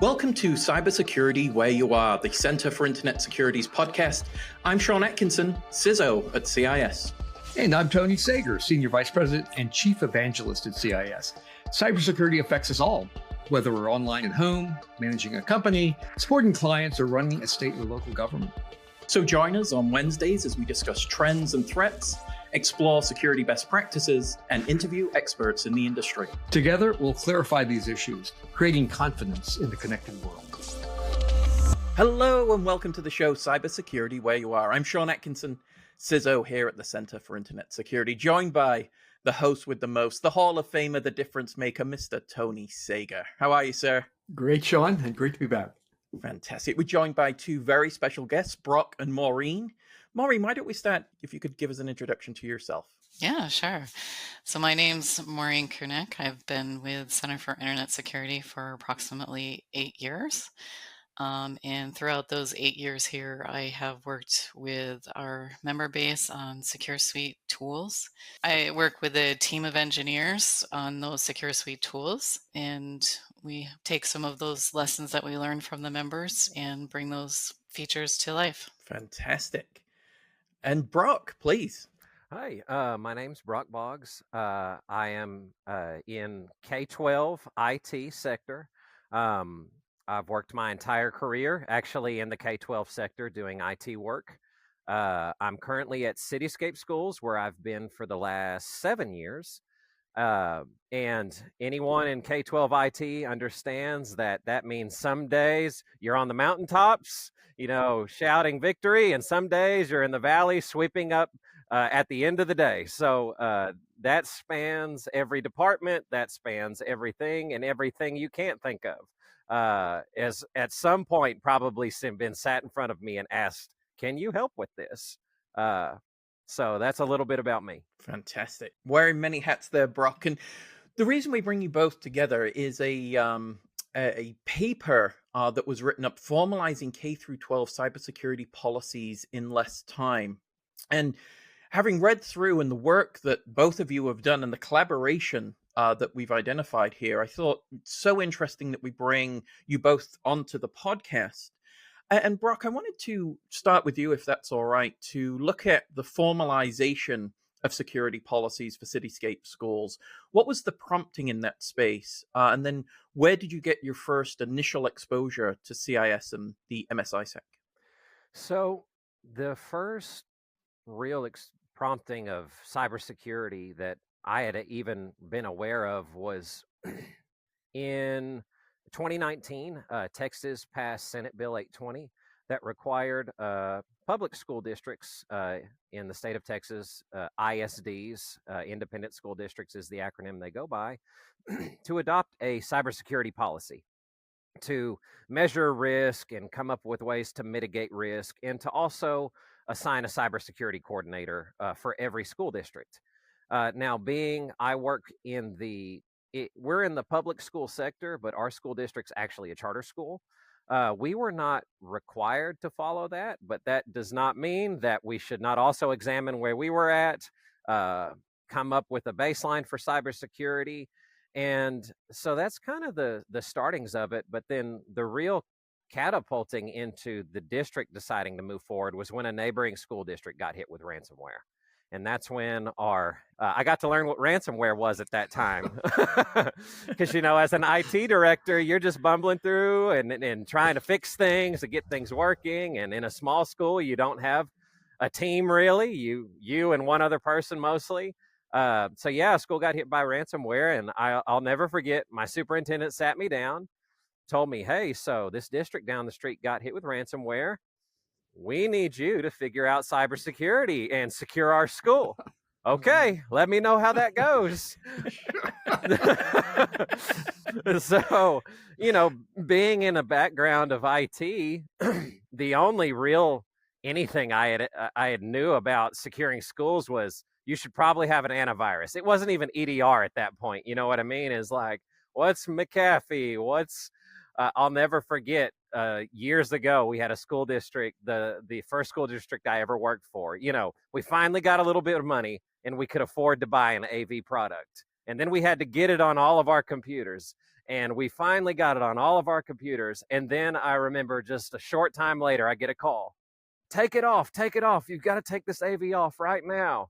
Welcome to Cybersecurity Where You Are, the Center for Internet Security's podcast. I'm Sean Atkinson, CISO at CIS. And I'm Tony Sager, Senior Vice President and Chief Evangelist at CIS. Cybersecurity affects us all, whether we're online at home, managing a company, supporting clients, or running a state or local government. So join us on Wednesdays as we discuss trends and threats, explore security best practices, and interview experts in the industry. Together, we'll clarify these issues, creating confidence in the connected world. Hello and welcome to the show, Cybersecurity Where You Are. I'm Sean Atkinson, CISO here at the Center for Internet Security, joined by the host with the most, the Hall of Famer, the difference maker, Mr. Tony Sager. How are you, sir? Great, Sean, and great to be back. Fantastic. We're joined by two very special guests, Brock and Maureen. Maureen, why don't we start, if you could give us an introduction to yourself? Yeah, sure. So my name's Maureen Kunek. I've been with Center for Internet Security for approximately 8 years. And throughout those 8 years here, I have worked with our member base on SecureSuite tools. I work with a team of engineers on those SecureSuite tools, and we take some of those lessons that we learn from the members and bring those features to life. Fantastic. And Brock, please. Hi, my name's Brock Boggs. I am in K-12 IT sector. I've worked my entire career actually in the K-12 sector doing IT work. I'm currently at Cityscape Schools, where I've been for the last 7 years. And anyone in K-12 IT understands that means some days you're on the mountaintops, shouting victory, and some days you're in the valley sweeping up at the end of the day. So that spans every department, that spans everything and everything you can't think of. As at some point probably been sat in front of me and asked, can you help with this? So that's a little bit about me. Fantastic. Wearing many hats there, Brock. And the reason we bring you both together is a paper that was written up formalizing K-12 cybersecurity policies in less time. And having read through and the work that both of you have done and the collaboration that we've identified here, I thought it's so interesting that we bring you both onto the podcast. And Brock, I wanted to start with you, if that's all right, to look at the formalization of security policies for Cityscape Schools. What was the prompting in that space? And then where did you get your first initial exposure to CIS and the MSISec? So the first real prompting of cybersecurity that I had even been aware of was in 2019, Texas passed Senate Bill 820 that required public school districts in the state of Texas, ISDs, independent school districts is the acronym they go by, to adopt a cybersecurity policy to measure risk and come up with ways to mitigate risk, and to also assign a cybersecurity coordinator for every school district. Now, I work in we're in the public school sector, but our school district's actually a charter school. We were not required to follow that, but that does not mean that we should not also examine where we were at, come up with a baseline for cybersecurity. And so that's kind of the startings of it. But then the real catapulting into the district deciding to move forward was when a neighboring school district got hit with ransomware. And that's when I got to learn what ransomware was at that time. Because, as an IT director, you're just bumbling through and trying to fix things to get things working. And in a small school, you don't have a team really, you and one other person mostly. So yeah, school got hit by ransomware, and I'll never forget, my superintendent sat me down, told me, hey, so this district down the street got hit with ransomware. We need you to figure out cybersecurity and secure our school. Okay, let me know how that goes. So, being in a background of IT, the only real anything I had knew about securing schools was you should probably have an antivirus. It wasn't even EDR at that point. You know what I mean? It's like, what's McAfee? I'll never forget, years ago, we had a school district, the first school district I ever worked for. We finally got a little bit of money and we could afford to buy an AV product. And then we had to get it on all of our computers. And we finally got it on all of our computers. And then I remember just a short time later, I get a call. Take it off. You've got to take this AV off right now.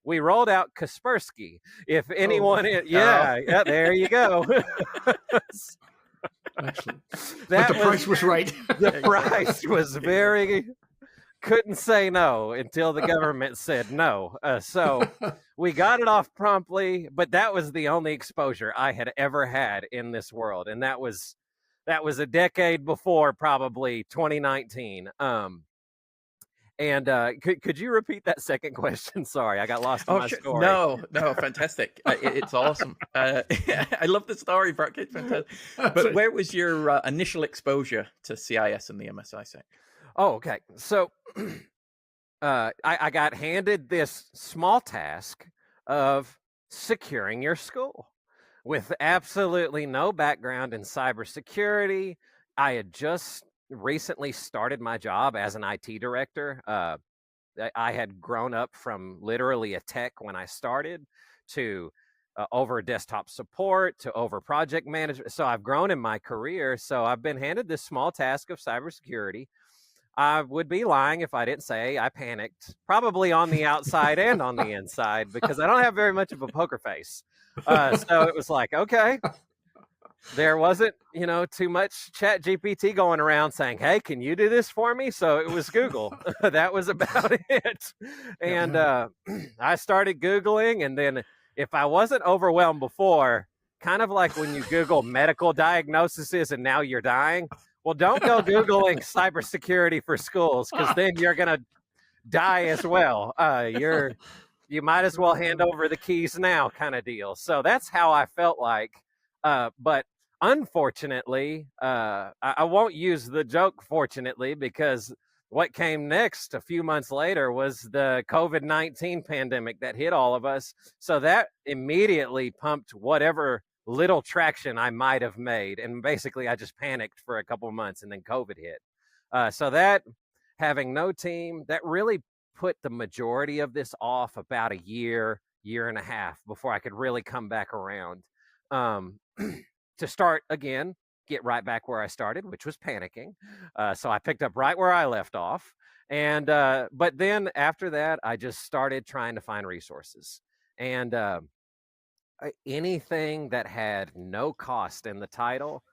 We rolled out Kaspersky. If anyone, yeah, there you go. Excellent. But the price was right. The price was couldn't say no until the government said no. So we got it off promptly, but that was the only exposure I had ever had in this world. And that was a decade before probably 2019. And could you repeat that second question? Sorry, I got lost in my story. No, fantastic. It's awesome. I love the story, Brock. It's fantastic. But where was your initial exposure to CIS and the MSISAC? Oh, okay. So I got handed this small task of securing your school with absolutely no background in cybersecurity. I had just recently started my job as an IT director. I had grown up from literally a tech when I started to over desktop support to over project management. So I've grown in my career. So I've been handed this small task of cybersecurity. I would be lying if I didn't say I panicked, probably on the outside and on the inside, because I don't have very much of a poker face. So it was like, okay. There wasn't, too much Chat GPT going around saying, hey, can you do this for me? So it was Google. That was about it. And I started Googling. And then if I wasn't overwhelmed before, kind of like when you Google medical diagnoses and now you're dying. Well, don't go Googling cybersecurity for schools, because then you're going to die as well. You might as well hand over the keys now kind of deal. So that's how I felt like. But unfortunately, I won't use the joke fortunately, because what came next a few months later was the COVID-19 pandemic that hit all of us. So that immediately pumped whatever little traction I might have made. And basically, I just panicked for a couple of months, and then COVID hit. So that, having no team, that really put the majority of this off about a year and a half before I could really come back around. To start again, get right back where I started, which was panicking. So I picked up right where I left off. And but then after that, I just started trying to find resources. And anything that had no cost in the title,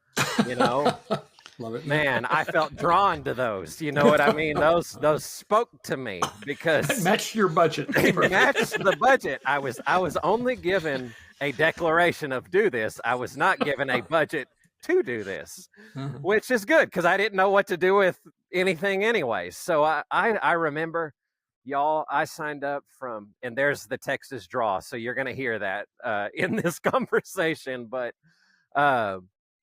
Love it. Man, I felt drawn to those. You know what I mean? Those spoke to me because it matched your budget. Matched the budget. I was only given a declaration of do this. I was not given a budget to do this, which is good because I didn't know what to do with anything anyway. So I remember, y'all, I signed up and there's the Texas draw. So you're going to hear that in this conversation. But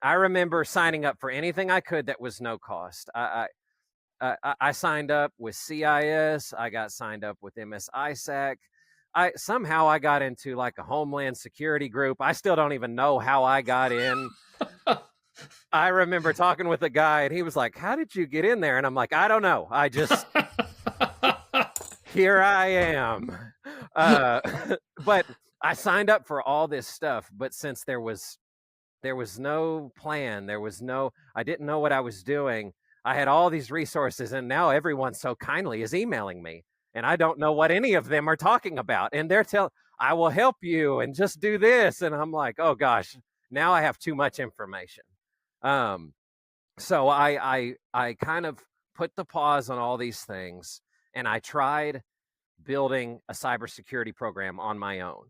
I remember signing up for anything I could that was no cost. I signed up with CIS. I got signed up with MSISAC. Somehow I got into like a Homeland Security group. I still don't even know how I got in. I remember talking with a guy and he was like, how did you get in there? And I'm like, I don't know. I just, here I am. But I signed up for all this stuff. But since there was no plan, I didn't know what I was doing. I had all these resources and now everyone so kindly is emailing me. And I don't know what any of them are talking about. And they're I will help you and just do this. And I'm like, oh gosh, now I have too much information. So I kind of put the pause on all these things and I tried building a cybersecurity program on my own.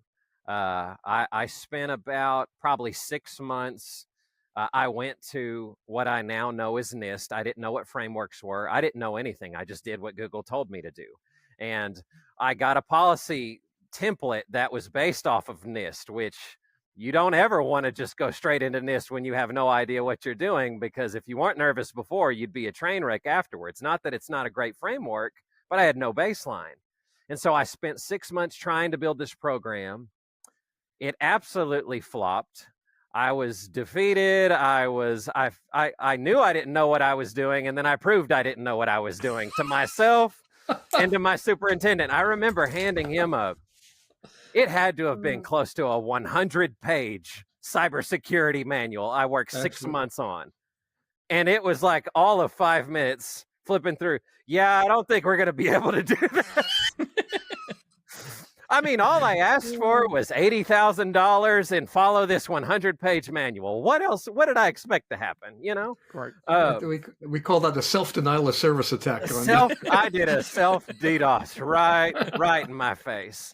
I spent about probably 6 months. I went to what I now know is NIST. I didn't know what frameworks were. I didn't know anything. I just did what Google told me to do. And I got a policy template that was based off of NIST, which you don't ever want to just go straight into NIST when you have no idea what you're doing, because if you weren't nervous before, you'd be a train wreck afterwards. Not that it's not a great framework, but I had no baseline. And so I spent 6 months trying to build this program. It absolutely flopped. I was defeated. I knew I didn't know what I was doing, and then I proved I didn't know what I was doing to myself and to my superintendent. I remember handing him it had to have been close to a 100-page cybersecurity manual I worked 6 Excellent. months on. And it was like all of 5 minutes flipping through. Yeah, I don't think we're going to be able to do that. I mean, all I asked for was $80,000 and follow this 100-page manual. What else? What did I expect to happen? You know? Right. We call that a self-denial of service attack. I did a self-DDoS right in my face.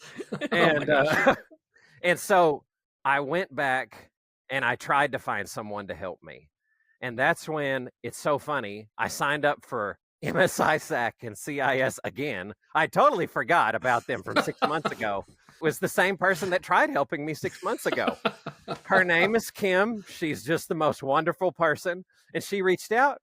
And and so I went back and I tried to find someone to help me. And that's when it's so funny. I signed up for MSISAC and CIS again. I totally forgot about them from 6 months ago. It was the same person that tried helping me 6 months ago. Her name is Kim. She's just the most wonderful person. And she reached out.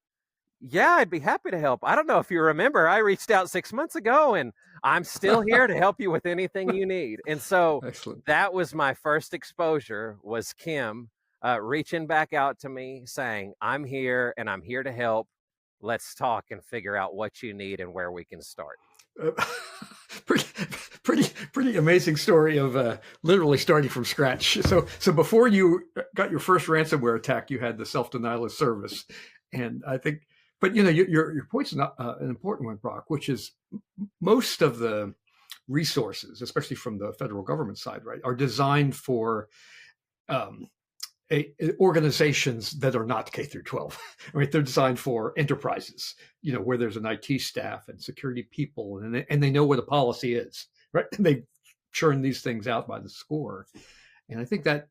Yeah, I'd be happy to help. I don't know if you remember, I reached out 6 months ago and I'm still here to help you with anything you need. And so that was my first exposure, was Kim reaching back out to me saying, I'm here and I'm here to help. Let's talk and figure out what you need and where we can start. Pretty amazing story of literally starting from scratch. So before you got your first ransomware attack, you had the self-denial of service. And I think, but your point's not an important one, Brock, which is most of the resources, especially from the federal government side, right, are designed for organizations that are not K through 12. Right, they're designed for enterprises, where there's an IT staff and security people, and they know what a policy is, right? And they churn these things out by the score. And I think that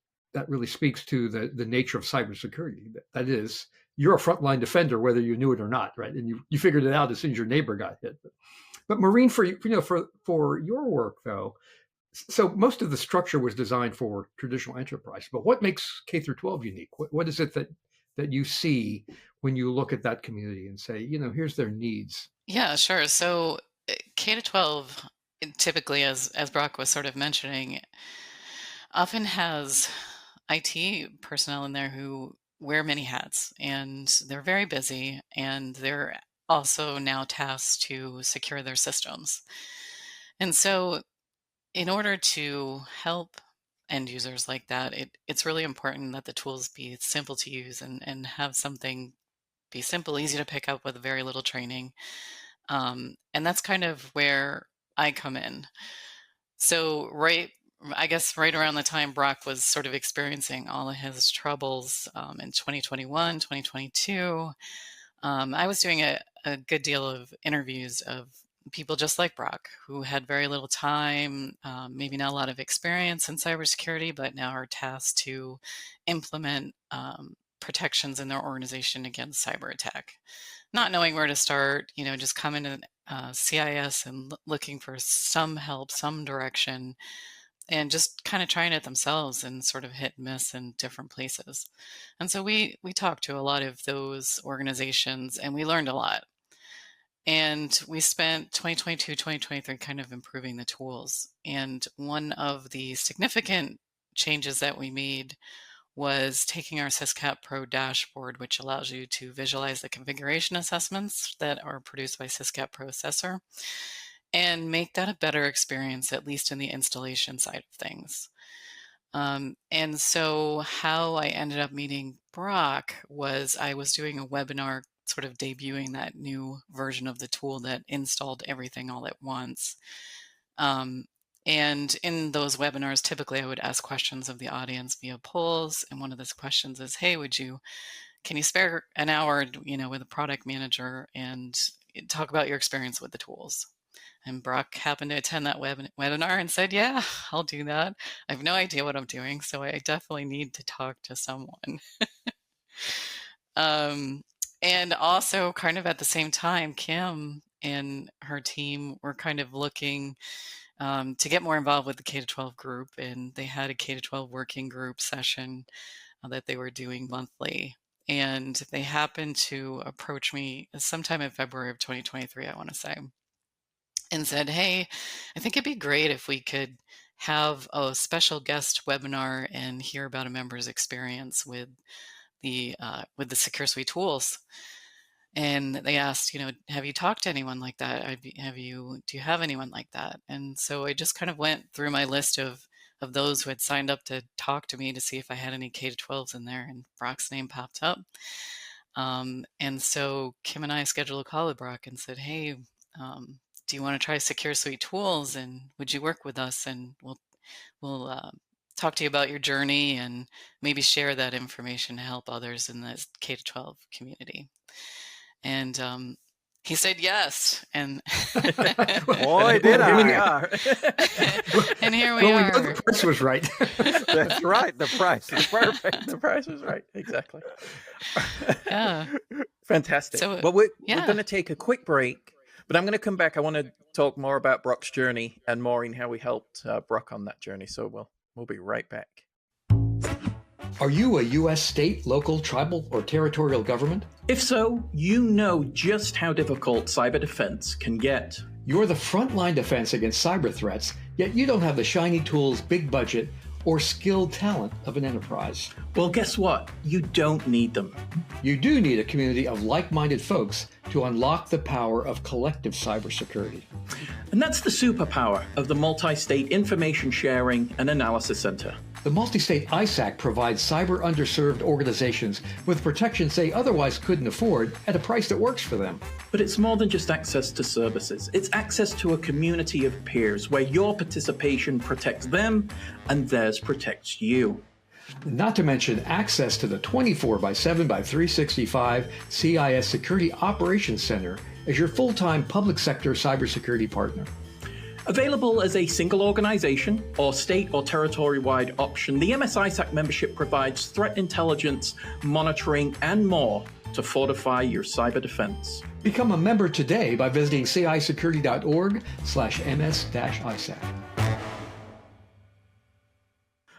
really speaks to the nature of cybersecurity. That is, you're a frontline defender, whether you knew it or not, right? And you figured it out as soon as your neighbor got hit. But Maureen, for your work though, so most of the structure was designed for traditional enterprise. But what makes K through 12 unique? What is it that you see when you look at that community and say, here's their needs? Yeah, sure. So K-12, typically, as Brock was sort of mentioning, often has IT personnel in there who wear many hats, and they're very busy, and they're also now tasked to secure their systems. And so in order to help end users like that, it's really important that the tools be simple to use and have something be simple, easy to pick up with very little training. And that's kind of where I come in. So I guess right around the time Brock was sort of experiencing all of his troubles in 2021, 2022, I was doing a good deal of interviews of people just like Brock who had very little time, maybe not a lot of experience in cybersecurity, but now are tasked to implement protections in their organization against cyber attack. Not knowing where to start, just coming to CIS and looking for some help, some direction, and just kind of trying it themselves and sort of hit and miss in different places. And so we talked to a lot of those organizations and we learned a lot. And we spent 2022, 2023 kind of improving the tools. And one of the significant changes that we made was taking our Cityscape Pro dashboard, which allows you to visualize the configuration assessments that are produced by Cityscape Pro Assessor, and make that a better experience, at least in the installation side of things. And so how I ended up meeting Brock was I was doing a webinar sort of debuting that new version of the tool that installed everything all at once. And in those webinars, typically I would ask questions of the audience via polls. And one of those questions is, hey, can you spare an hour, with a product manager and talk about your experience with the tools? And Brock happened to attend that webinar and said, yeah, I'll do that. I have no idea what I'm doing, so I definitely need to talk to someone. And also kind of at the same time, Kim and her team were kind of looking to get more involved with the K-12 group, and they had a K-12 working group session that they were doing monthly. And they happened to approach me sometime in February of 2023, I want to say, and said, hey, I think it'd be great if we could have a special guest webinar and hear about a member's experience with the SecureSuite tools. And they asked, have you talked to anyone like that? Do you have anyone like that? And so I just kind of went through my list of of those who had signed up to talk to me to see if I had any K-12s in there, and Brock's name popped up. And so Kim and I scheduled a call with Brock and said, hey, do you want to try SecureSuite tools, and would you work with us, and we'll talk to you about your journey and maybe share that information to help others in the K-12 community. And he said yes, and boy, did I! And here we are. The price was right. That's right. The price is perfect. The price was right. Exactly. Yeah. Fantastic. So, well, we're going to take a quick break, but I'm going to come back. I want to talk more about Brock's journey and Maureen, how we helped Brock on that journey. So we'll be right back. Are you a U.S. state, local, tribal, or territorial government? If so, you know just how difficult cyber defense can get. You're the frontline defense against cyber threats, yet you don't have the shiny tools, big budget, or skilled talent of an enterprise. Well, guess what? You don't need them. You do need a community of like-minded folks to unlock the power of collective cybersecurity. And that's the superpower of the Multi-State Information Sharing and Analysis Center. The multi-state ISAC provides cyber underserved organizations with protections they otherwise couldn't afford at a price that works for them. But it's more than just access to services. It's access to a community of peers where your participation protects them and theirs protects you. Not to mention access to the 24/7/365 CIS Security Operations Center as your full-time public sector cybersecurity partner. Available as a single organization or state or territory-wide option, the MS ISAC membership provides threat intelligence, monitoring, and more to fortify your cyber defense. Become a member today by visiting cisecurity.org/ms-ISAC.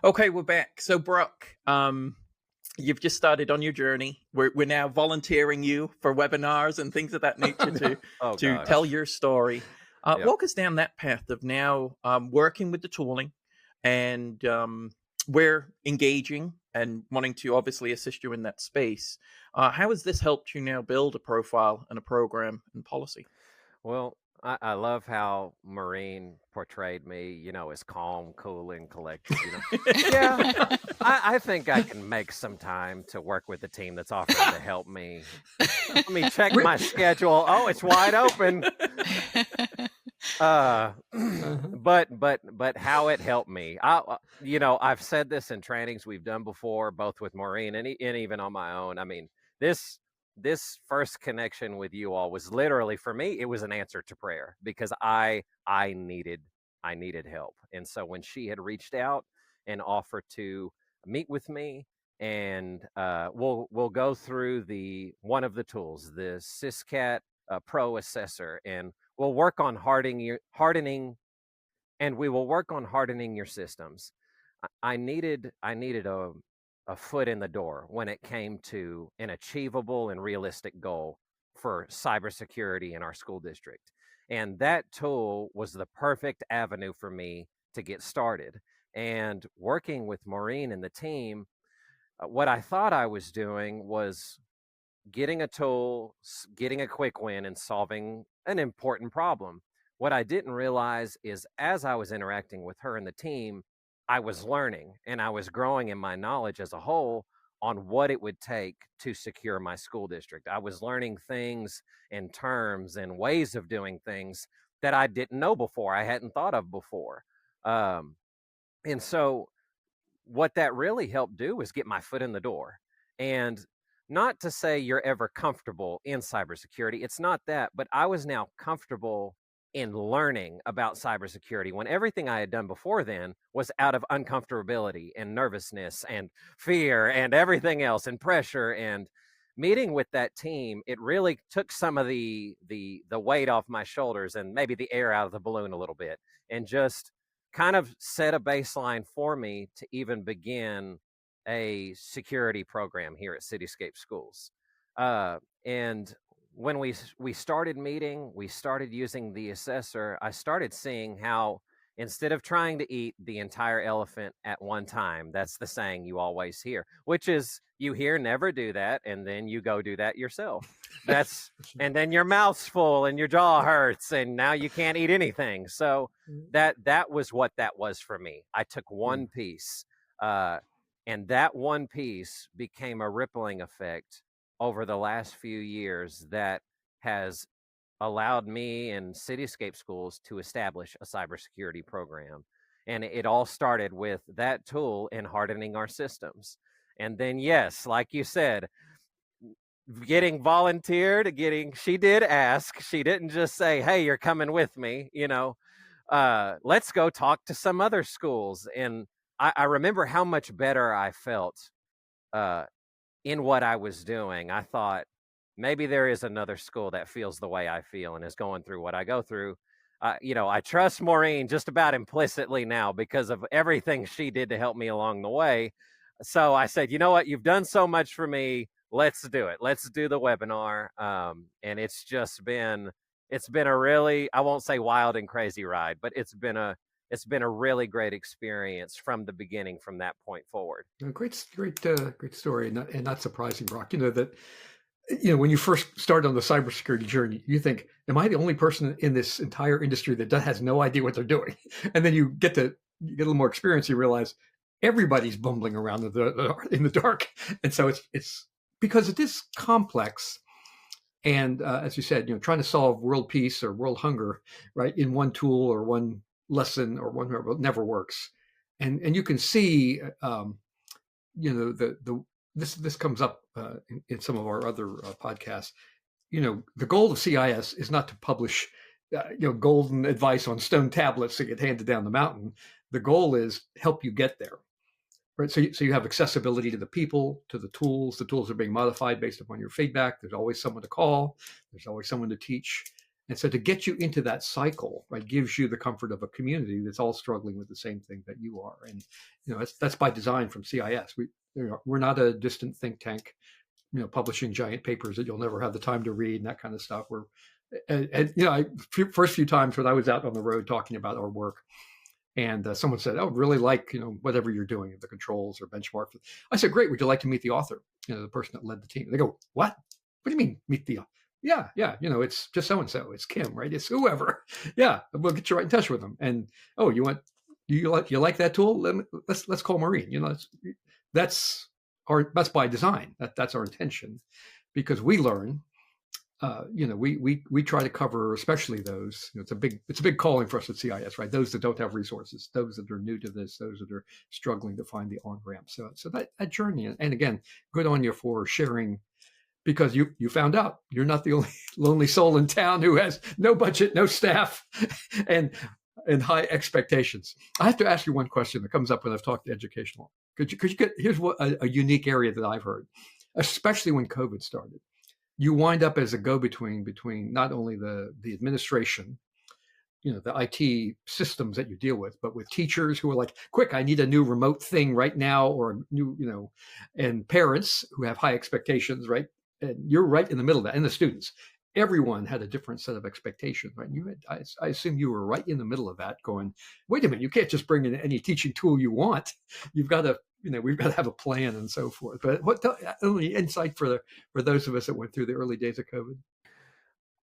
Okay, we're back. So, Brock, you've just started on your journey. We're now volunteering you for webinars and things of that nature to tell your story. Walk us down that path of now working with the tooling, and we're engaging and wanting to obviously assist you in that space. How has this helped you now build a profile and a program and policy? Well, I love how Maureen portrayed me, as calm, cool, and collected. Yeah, I think I can make some time to work with the team that's offering to help me. Let me check my schedule. Oh, it's wide open. But how it helped me. I've said this in trainings we've done before, both with Maureen and even on my own. I mean, this first connection with you all was literally, for me, it was an answer to prayer, because I needed help. And so when she had reached out and offered to meet with me, and we'll go through one of the tools, the Cityscape Pro Assessor, and we'll work on hardening your systems. I needed a foot in the door when it came to an achievable and realistic goal for cybersecurity in our school district. And that tool was the perfect avenue for me to get started. And working with Maureen and the team, what I thought I was doing was getting a tool, getting a quick win, and solving an important problem. What I didn't realize is, as I was interacting with her and the team, I was learning and I was growing in my knowledge as a whole on what it would take to secure my school district. I was learning things and terms and ways of doing things that I didn't know before, I hadn't thought of before. And so what that really helped do was get my foot in the door. And not to say you're ever comfortable in cybersecurity, it's not that, but I was now comfortable in learning about cybersecurity when everything I had done before then was out of uncomfortability and nervousness and fear and everything else and pressure. And meeting with that team, it really took some of the weight off my shoulders and maybe the air out of the balloon a little bit, and just kind of set a baseline for me to even begin a security program here at Cityscape Schools. And when we started meeting, we started using the assessor, I started seeing how instead of trying to eat the entire elephant at one time. That's the saying you always hear, which is you hear never do that, and then you go do that yourself. And then your mouth's full and your jaw hurts, and now you can't eat anything. So that was what that was for me. I took one piece, and that one piece became a rippling effect over the last few years that has allowed me and Cityscape Schools to establish a cybersecurity program. And it all started with that tool and hardening our systems. And then, yes, like you said, getting volunteered, she did ask. She didn't just say, hey, you're coming with me, let's go talk to some other schools. And I remember how much better I felt in what I was doing. I thought, maybe there is another school that feels the way I feel and is going through what I go through. I trust Maureen just about implicitly now because of everything she did to help me along the way. So I said, you know what? You've done so much for me. Let's do it. Let's do the webinar. And it's been a really, I won't say wild and crazy ride, but it's been a really great experience from the beginning, from that point forward. Great story, and not surprising, Brock. When you first start on the cybersecurity journey, you think, am I the only person in this entire industry that has no idea what they're doing? And then you get a little more experience, you realize everybody's bumbling around in the dark. And so it's because it is complex. And as you said, trying to solve world peace or world hunger, right, in one tool or one lesson or one never works. And you can see, this comes up in some of our other podcasts. The goal of CIS is not to publish, golden advice on stone tablets that get handed down the mountain. The goal is help you get there, right? So you have accessibility to the people, to the tools. The tools are being modified based upon your feedback. There's always someone to call. There's always someone to teach. And so to get you into that cycle, right, gives you the comfort of a community that's all struggling with the same thing that you are. And, that's by design from CIS. We're not a distant think tank, publishing giant papers that you'll never have the time to read and that kind of stuff. First few times when I was out on the road talking about our work, and someone said, I would really like, whatever you're doing, the controls or benchmark. I said, great. Would you like to meet the author? The person that led the team. They go, what? What do you mean meet the author? Yeah. It's just so-and-so. It's Kim, right? It's whoever. Yeah. We'll get you right in touch with them. And, you like that tool? Let's call Maureen. That's by design. That's our intention, because we learn, we try to cover, especially those, it's a big calling for us at CIS, right? Those that don't have resources, those that are new to this, those that are struggling to find the on-ramp. So that journey, and again, good on you for sharing, because you found out you're not the only lonely soul in town who has no budget, no staff, and high expectations. I have to ask you one question that comes up when I've talked to educational. Could you get, here's what a unique area that I've heard, especially when COVID started. You wind up as a go-between between not only the administration, the IT systems that you deal with, but with teachers who are like, quick, I need a new remote thing right now, or a new, and parents who have high expectations, right? And you're right in the middle of that, and the students. Everyone had a different set of expectations, right? I assume you were right in the middle of that, going, wait a minute, you can't just bring in any teaching tool you want. You've got to, we've got to have a plan and so forth. But only insight for those of us that went through the early days of COVID?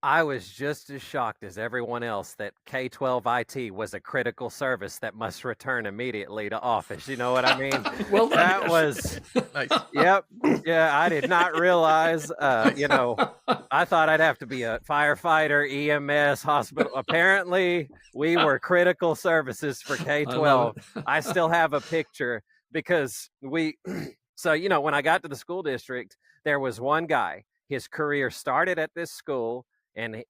I was just as shocked as everyone else that K-12 IT was a critical service that must return immediately to office. You know what I mean? Well, that was, Nice. yep. Yeah, I did not realize, I thought I'd have to be a firefighter, EMS, hospital. Apparently, we were critical services for K-12. I still have a picture because so, when I got to the school district, there was one guy. His career started at this school. And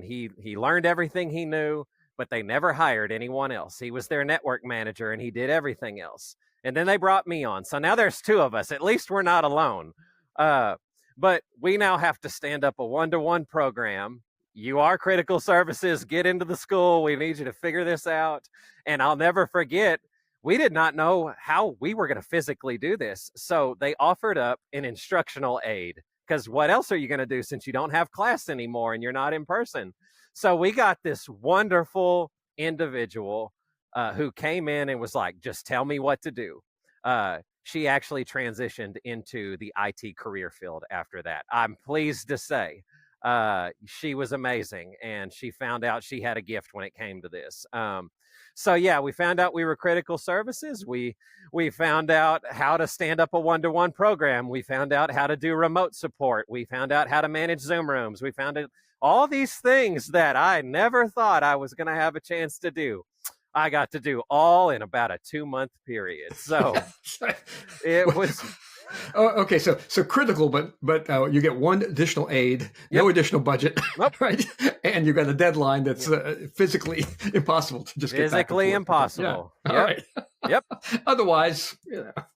he learned everything he knew, but they never hired anyone else. He was their network manager, and he did everything else. And then they brought me on. So now there's two of us. At least we're not alone. But we now have to stand up a one-to-one program. You are critical services. Get into the school. We need you to figure this out. And I'll never forget, we did not know how we were going to physically do this. So they offered up an instructional aid. Because what else are you going to do since you don't have class anymore and you're not in person? So we got this wonderful individual who came in and was like, just tell me what to do. She actually transitioned into the IT career field after that. I'm pleased to say she was amazing, and she found out she had a gift when it came to this. So yeah, we found out we were critical services. We found out how to stand up a one-to-one program. We found out how to do remote support. We found out how to manage Zoom rooms. We found out all these things that I never thought I was going to have a chance to do. I got to do all in about a 2-month period. So it was. Oh, okay, so critical, but you get one additional aid, no additional budget, right? And you got a deadline that's physically impossible to just get back and physically forth. impossible. Yeah. All right. Yep. Otherwise,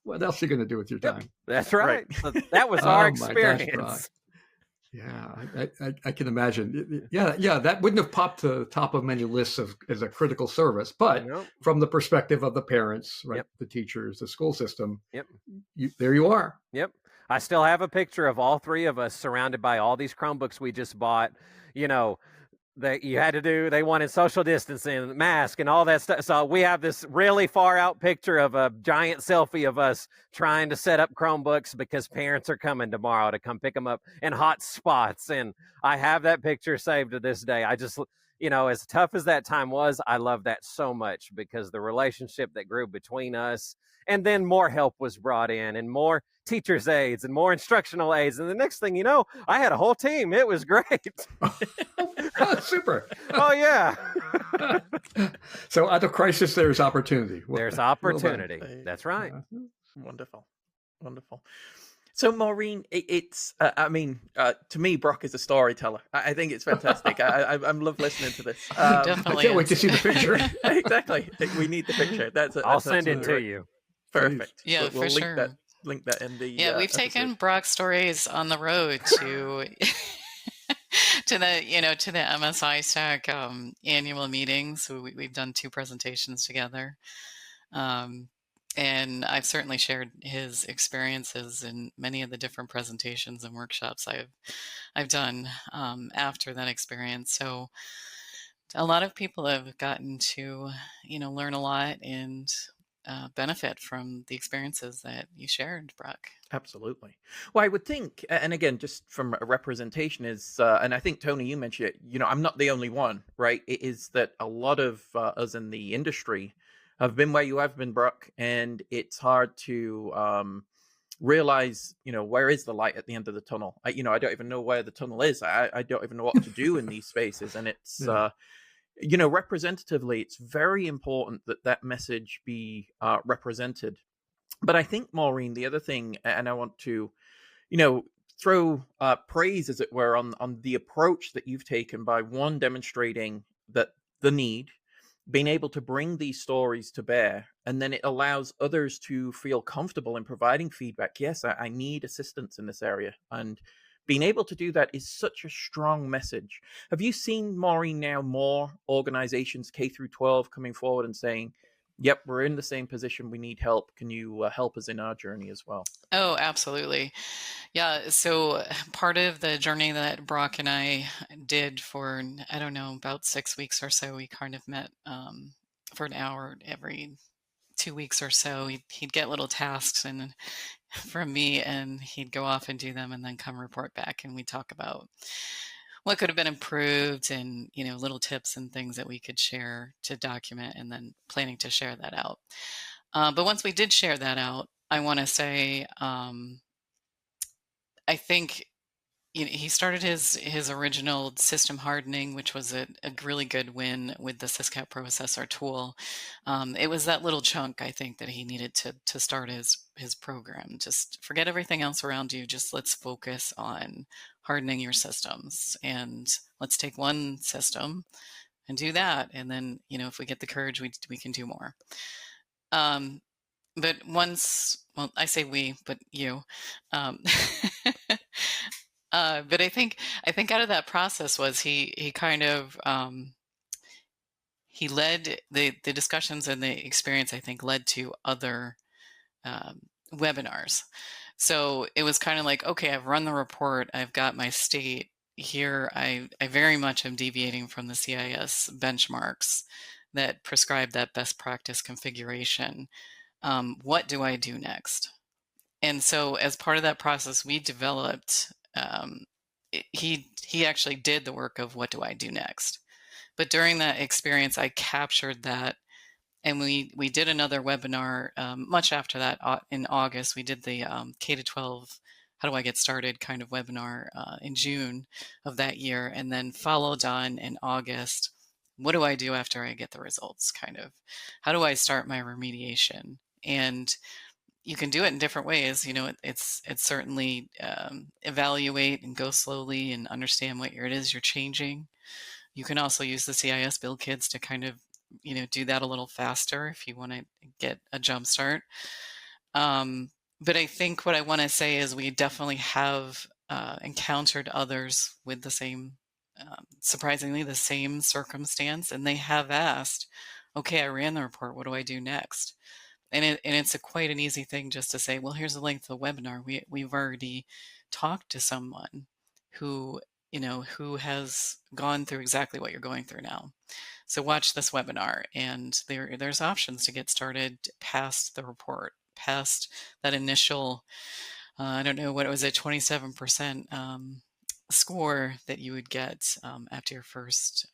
what else are you going to do with your time? That's right. So that was our experience. Yeah, I can imagine. Yeah, that wouldn't have popped to the top of many lists as a critical service, but from the perspective of the parents, right, the teachers, the school system, there you are. Yep. I still have a picture of all three of us surrounded by all these Chromebooks we just bought. You know, that you had to do, they wanted social distancing, mask, and all that stuff. So we have this really far out picture of a giant selfie of us trying to set up Chromebooks because parents are coming tomorrow to come pick them up in hot spots. And I have that picture saved to this day. I just, as tough as that time was, I love that so much because the relationship that grew between us, and then more help was brought in and more teachers' aides and more instructional aides. And the next thing you know, I had a whole team. It was great. Oh, super. Oh, yeah. So out of crisis, there's opportunity. There's opportunity. That's right. Wonderful. So, Maureen, to me, Brock is a storyteller. I think it's fantastic. I love listening to this. Definitely. I can't wait to see the picture. Exactly. We need the picture. I'll send it to you. Perfect. Yeah, we'll for sure. Link that in the. Yeah, we've taken Brock's stories on the road to to the MSI Stack annual meetings. So we've done 2 presentations together. And I've certainly shared his experiences in many of the different presentations and workshops I've done after that experience. So a lot of people have gotten to, learn a lot and benefit from the experiences that you shared, Brock. Absolutely. Well, I would think, and again, just from a representation is, and I think, Tony, you mentioned it, I'm not the only one, right? It is that a lot of us in the industry have been where you have been, Brock, and it's hard to realize, where is the light at the end of the tunnel? I don't even know where the tunnel is. I don't even know what to do in these spaces. And it's, representatively, it's very important that message be represented. But I think, Maureen, the other thing, and I want to, throw praise, as it were, on the approach that you've taken by, one, demonstrating that the need, being able to bring these stories to bear, and then it allows others to feel comfortable in providing feedback. Yes, I need assistance in this area. And being able to do that is such a strong message. Have you seen, Maureen, now more organizations, K-12, coming forward and saying, yep, we're in the same position, we need help. Can you help us in our journey as well? Oh, absolutely. Yeah. So part of the journey that Brock and I did for, I don't know, about 6 weeks or so, we kind of met for an hour every 2 weeks or so. He'd get little tasks from me, and he'd go off and do them and then come report back. And we'd talk about what could have been improved and, little tips and things that we could share to document, and then planning to share that out. But once we did share that out, I want to say, I think he started his original system hardening, which was a really good win with the Cityscape processor tool. It was that little chunk, I think, that he needed to start his program. Just forget everything else around you. Just let's focus on hardening your systems, and let's take one system and do that. And then, if we get the courage, we can do more. But well, I say we, but you. But I think out of that process was he kind of he led the discussions, and the experience, I think, led to other webinars. So it was kind of like, okay, I've run the report, I've got my state here. I very much am deviating from the CIS benchmarks. that prescribe that best practice configuration. What do I do next? And so as part of that process, we developed, he actually did the work of what do I do next. But during that experience, I captured that, and we did another webinar much after that in August. We did the K-12 how do I get started kind of webinar in June of that year, and then followed on in August. What do I do after I get the results? Kind of, how do I start my remediation? And you can do it in different ways. It's certainly evaluate and go slowly and understand what it is you're changing. You can also use the CIS build kits to kind of, do that a little faster if you want to get a jump start. But I think what I want to say is we definitely have encountered others with the same, surprisingly, the same circumstance, and they have asked, okay, I ran the report, what do I do next? And it's quite an easy thing just to say, well, here's the link to the webinar. We've already talked to someone who has gone through exactly what you're going through now. So watch this webinar, and there's options to get started past the report, past that initial, I don't know what it was, a 27% score that you would get after your first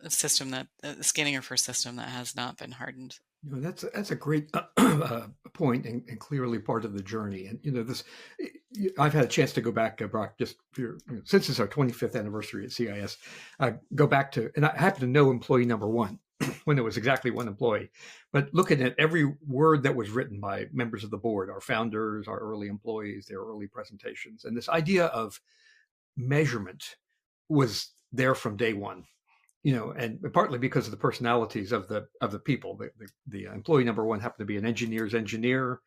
system scanning your first system that has not been hardened. That's a great point, and clearly part of the journey. And I've had a chance to go back, Brock, just since it's our 25th anniversary at CIS, go back to, and I happen to know employee number one when there was exactly one employee, but looking at every word that was written by members of the board, our founders, our early employees, their early presentations, and this idea of measurement was there from day one. And partly because of the personalities of the people. The employee number one happened to be an engineer's engineer,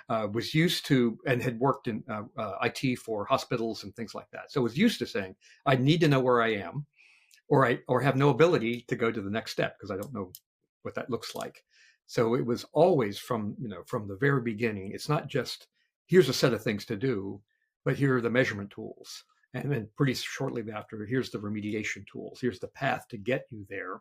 was used to and had worked in IT for hospitals and things like that. So was used to saying, I need to know where I am, or have no ability to go to the next step because I don't know what that looks like. So it was always from the very beginning. It's not just here's a set of things to do, but here are the measurement tools. And then pretty shortly after, here's the remediation tools. Here's the path to get you there.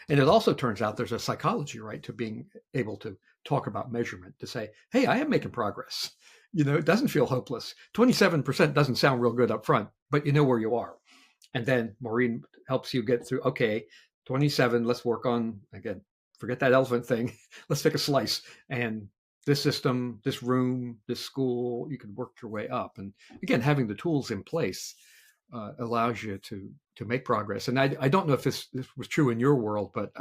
And it also turns out there's a psychology, right, to being able to talk about measurement, to say, hey, I am making progress. It doesn't feel hopeless. 27% doesn't sound real good up front, but you know where you are. And then Maureen helps you get through, okay, 27, let's work on, again, forget that elephant thing. Let's take a slice. And this system, this room, this school, you can work your way up. And again, having the tools in place allows you to make progress. And I don't know if this was true in your world, but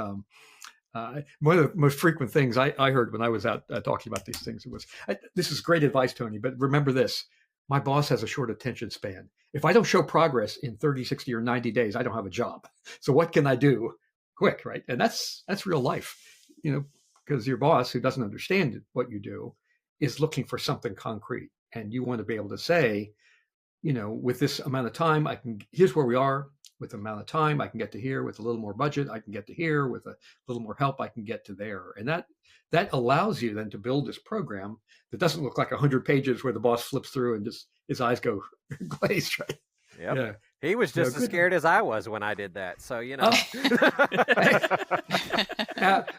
one of the most frequent things I heard when I was out talking about these things was, this is great advice, Tony, but remember this, my boss has a short attention span. If I don't show progress in 30, 60, or 90 days, I don't have a job. So what can I do quick, right? And that's real life, because your boss, who doesn't understand what you do, is looking for something concrete. And you want to be able to say, with this amount of time, here's where we are. With the amount of time, I can get to here. With a little more budget, I can get to here. With a little more help, I can get to there. And that allows you then to build this program that doesn't look like 100 pages where the boss flips through and just his eyes go glazed, right? Yep. Yeah. He was just as scared as I was when I did that. So, a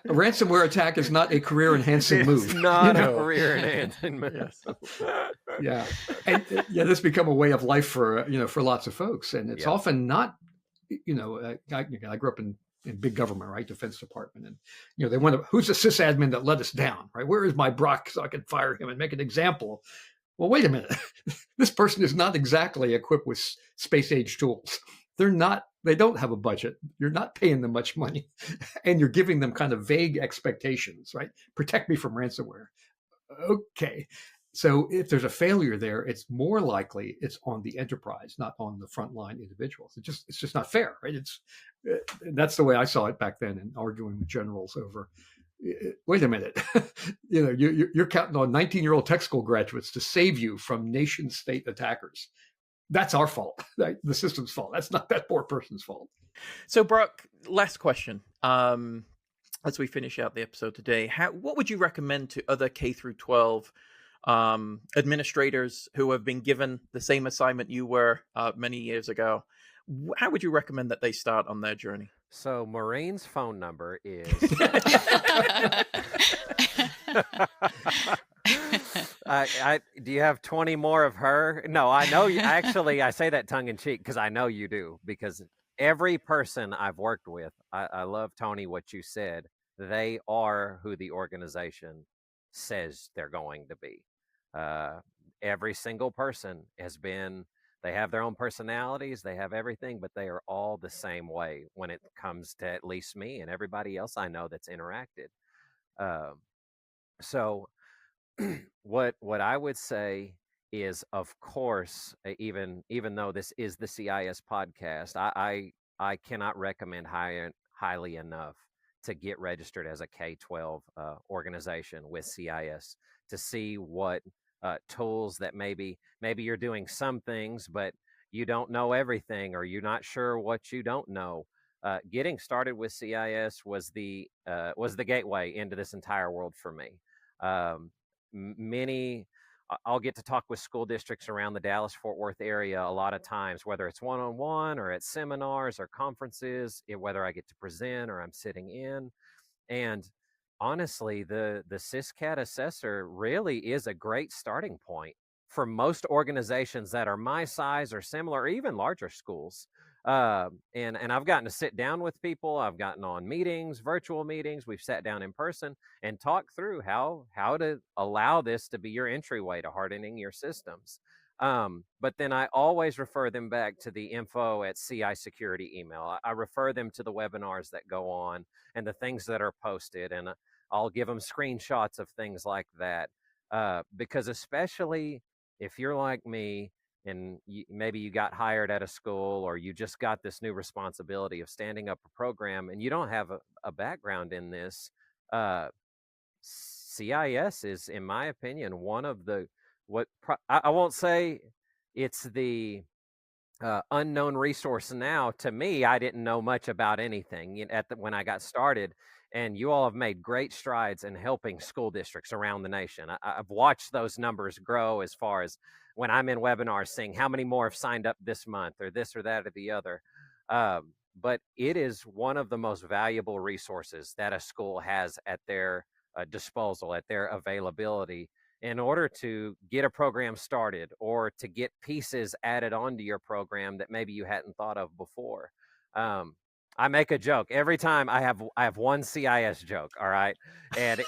ransomware attack is not a career-enhancing move. It's not a career-enhancing move. Yeah. And this become a way of life for lots of folks. And it's often not, I grew up in big government, right? Defense Department. And, they want to, who's the sysadmin that let us down, right? Where is my Brock so I can fire him and make an example? Well, wait a minute. This person is not exactly equipped with space-age tools. They don't have a budget. You're not paying them much money. And you're giving them kind of vague expectations, right? Protect me from ransomware. Okay. So if there's a failure there, it's more likely it's on the enterprise, not on the frontline individuals. It's just not fair, right? That's the way I saw it back then, and arguing with generals over, wait a minute, you're counting on 19-year-old tech school graduates to save you from nation state attackers. That's our fault, right? The system's fault. That's not that poor person's fault. So, Brock, last question. As we finish out the episode today, what would you recommend to other K-12 administrators who have been given the same assignment you were many years ago? How would you recommend that they start on their journey? So Maureen's phone number is do you have 20 more of her? No, I know you actually. I say that tongue in cheek because I know you do, because every person I've worked with, I love, Tony, what you said. They are who the organization says they're going to be. Every single person has been, they have their own personalities, they have everything, but they are all the same way when it comes to at least me and everybody else I know that's interacted. Um, so what I would say is, of course, even though this is the CIS podcast, I cannot recommend highly enough to get registered as a K-12 organization with CIS, to see what tools that maybe you're doing some things, but you don't know everything, or you're not sure what you don't know. Getting started with CIS was the gateway into this entire world for me. Many I'll get to talk with school districts around the Dallas-Fort Worth area a lot of times, whether it's one-on-one or at seminars or conferences, whether I get to present or I'm sitting in. And honestly, the SysCat assessor really is a great starting point for most organizations that are my size or similar, or even larger schools. And I've gotten to sit down with people. I've gotten on meetings, virtual meetings. We've sat down in person and talked through how to allow this to be your entryway to hardening your systems. But then I always refer them back to the info@CI Security email. I refer them to the webinars that go on and the things that are posted, and I'll give them screenshots of things like that, because especially if you're like me and maybe you got hired at a school, or you just got this new responsibility of standing up a program and you don't have a background in this, CIS is, in my opinion, one of the, I won't say it's the unknown resource now. To me, I didn't know much about anything when I got started, and you all have made great strides in helping school districts around the nation. I've watched those numbers grow, as far as when I'm in webinars seeing how many more have signed up this month, or this or that or the other. But it is one of the most valuable resources that a school has at their disposal, at their availability, in order to get a program started, or to get pieces added onto your program that maybe you hadn't thought of before. I make a joke every time. I have one CIS joke. All right. And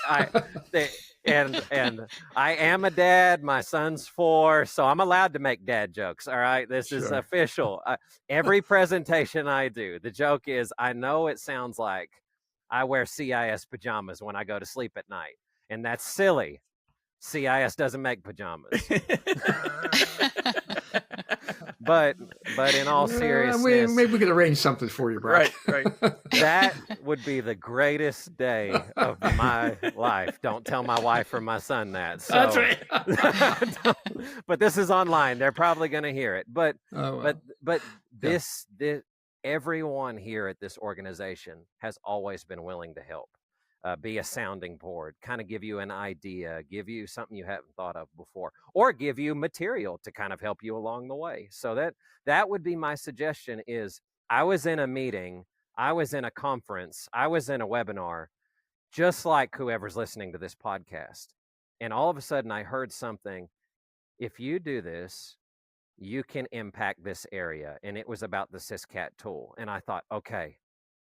and I am a dad. My son's 4, so I'm allowed to make dad jokes. All right. This is official. Every presentation I do, the joke is, I know it sounds like I wear CIS pajamas when I go to sleep at night, and that's silly. CIS doesn't make pajamas. but in all seriousness, maybe we could arrange something for you, Brock. Right. That would be the greatest day of my life. Don't tell my wife or my son that. So, that's right. But this is online. They're probably going to hear it. But this everyone here at this organization has always been willing to help. Be a sounding board, kind of give you an idea, give you something you haven't thought of before, or give you material to kind of help you along the way. So that would be my suggestion. Is, I was in a meeting, I was in a conference, I was in a webinar, just like whoever's listening to this podcast. And all of a sudden I heard something, if you do this, you can impact this area. And it was about the SysCat tool. And I thought, okay,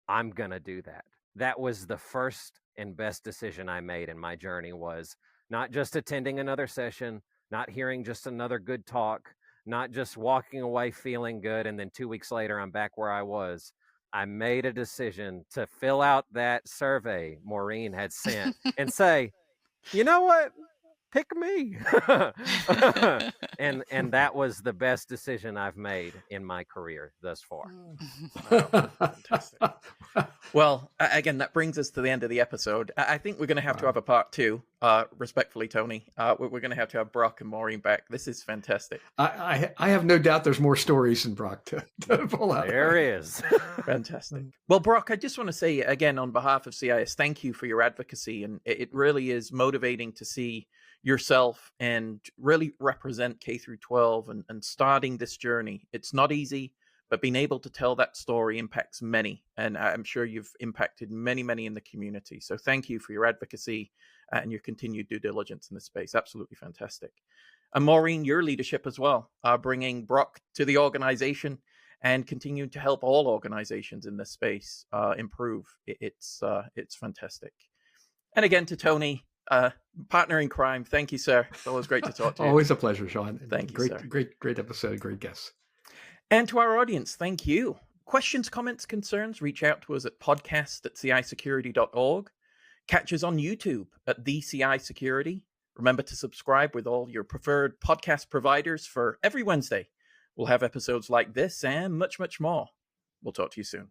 I'm going to do that. That was the first and best decision I made in my journey, was not just attending another session, not hearing just another good talk, not just walking away feeling good, and then 2 weeks later I'm back where I was. I made a decision to fill out that survey Maureen had sent and say, you know what? Pick me. and that was the best decision I've made in my career thus far. Wow, fantastic. Well, again, that brings us to the end of the episode. I think we're going to have to have a part 2, respectfully, Tony. We're going to have Brock and Maureen back. This is fantastic. I have no doubt there's more stories than Brock to pull out. There is. Fantastic. Well, Brock, I just want to say again, on behalf of CIS, thank you for your advocacy. And it really is motivating to see yourself and really represent K through 12 and starting this journey. It's not easy, but being able to tell that story impacts many. And I'm sure you've impacted many, many in the community. So thank you for your advocacy and your continued due diligence in this space. Absolutely fantastic. And Maureen, your leadership as well, bringing Brock to the organization and continuing to help all organizations in this space improve. It's fantastic. And again, to Tony, partner in crime, thank you, sir. It's always great to talk to you. Always a pleasure, Sean. Thank you, great, sir. Great episode, great guests. And to our audience, thank you. Questions, comments, concerns, reach out to us at podcast@cisecurity.org. Catch us on YouTube at the CI Security. Remember to subscribe with all your preferred podcast providers for every Wednesday. We'll have episodes like this and much, much more. We'll talk to you soon.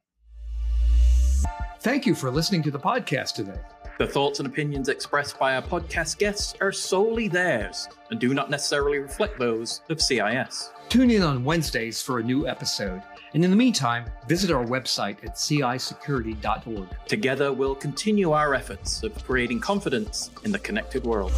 Thank you for listening to the podcast today. The thoughts and opinions expressed by our podcast guests are solely theirs and do not necessarily reflect those of CIS. Tune in on Wednesdays for a new episode. And in the meantime, visit our website at cisecurity.org. Together, we'll continue our efforts of creating confidence in the connected world.